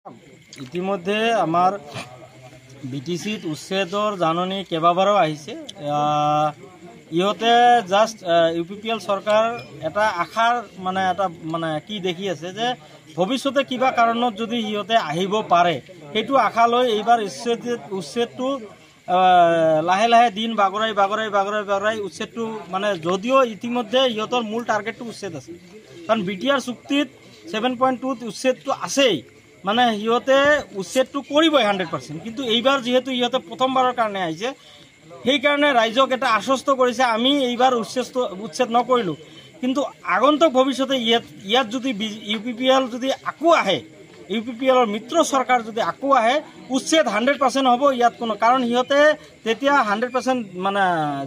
ইতিমধ্যে আমাৰ বিটিচিত উচ্ছেদৰ জাননী কেইবাবাৰো আহিছে। ইহঁতে জাষ্ট ইউপিপিএল চৰকাৰ এটা আশাৰ মানে কি দেখি আছে যে ভৱিষ্যতে কিবা কাৰণত যদি ইহঁতে আহিব পাৰে সেইটো আশা লৈ এইবাৰ উচ্ছেদটো লাহে লাহে দিন বাগৰাই উচ্ছেদটো মানে যদিও ইতিমধ্যে ইহঁতৰ মূল টাৰ্গেটটো উচ্ছেদ আছে, কাৰণ বিটিআৰ চুক্তিত 7.2 উচ্ছেদটো আছেই, মানে সিহঁতে উচ্ছেদটো কৰিবই 100%। কিন্তু এইবাৰ যিহেতু ইহঁতে প্ৰথমবাৰৰ কাৰণে আহিছে সেইকাৰণে ৰাইজক এটা আশ্বস্ত কৰিছে আমি এইবাৰ উচ্ছেদ নকৰিলোঁ, কিন্তু আগন্তুক ভৱিষ্যতে ইয়াত যদি ইউপিপিএল যদি আকৌ আহে, ইউপিপিএলৰ মিত্ৰ চৰকাৰ যদি আকৌ আহে উচ্ছেদ 100% হ'ব। ইয়াত কোনো কাৰণ সিহঁতে তেতিয়া 100% মানে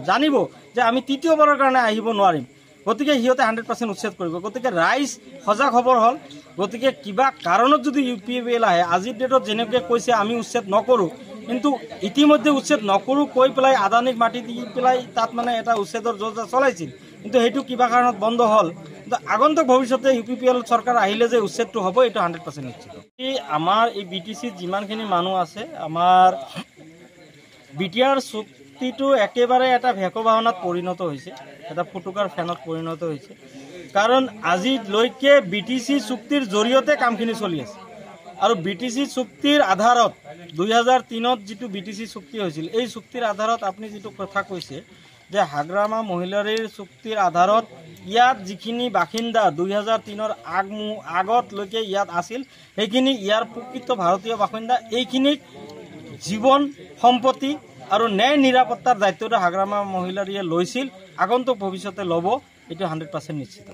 জানিব যে আমি তৃতীয়বাৰৰ কাৰণে আহিব নোৱাৰিম, গতিকে সিহঁতে 100% উচ্ছেদ কৰিব। গতিকে ৰাইজ সজাগ হ'বৰ হ'ল। গতিকে কিবা কাৰণত যদি ইউপিপিএল আহে, আজিৰ ডেটত যেনেকৈ কৈছে আমি উচ্ছেদ নকৰোঁ, কিন্তু ইতিমধ্যে উচ্ছেদ নকৰোঁ কৈ পেলাই আদানীক মাটি দি পেলাই তাত মানে এটা উচ্ছেদৰ যোজনা চলাইছিল, কিন্তু সেইটো কিবা কাৰণত বন্ধ হ'ল। কিন্তু আগন্তুক ভৱিষ্যতে ইউপিপিএল চৰকাৰ আহিলে যে উচ্ছেদটো হ'ব এইটো 100% নিশ্চিত। আমাৰ এই বিটিচিত যিমানখিনি মানুহ আছে, আমাৰ বিটিআৰ চুক্তিটো একেবাৰে এটা ভেকু ভাওনাত পৰিণত হৈছে, এটা ফুটুকাৰ ফেনত পৰিণত হৈছে। কাৰণ আজিলৈকে বিটিচি চুক্তিৰ জৰিয়তে কামখিনি চলি আছে, আৰু বিটিচি চুক্তিৰ আধাৰত 2003ত যিটো বিটিচি চুক্তি হৈছিল, এই চুক্তিৰ আধাৰত আপুনি যিটো কথা কৈছে যে হাগ্ৰামা মহিলাৰীৰ চুক্তিৰ আধাৰত ইয়াত যিখিনি বাসিন্দা 2003ৰ আগতলৈকে ইয়াত আছিল সেইখিনি ইয়াৰ প্ৰকৃত ভাৰতীয় বাসিন্দা, এইখিনিক জীৱন সম্পত্তি আৰু ন্যায় নিৰাপত্তাৰ দায়িত্বটো হাগ্ৰামা মহিলাৰীয়ে লৈছিল, আগন্তুক ভৱিষ্যতে ল'ব, এইটো 100% নিশ্চিত।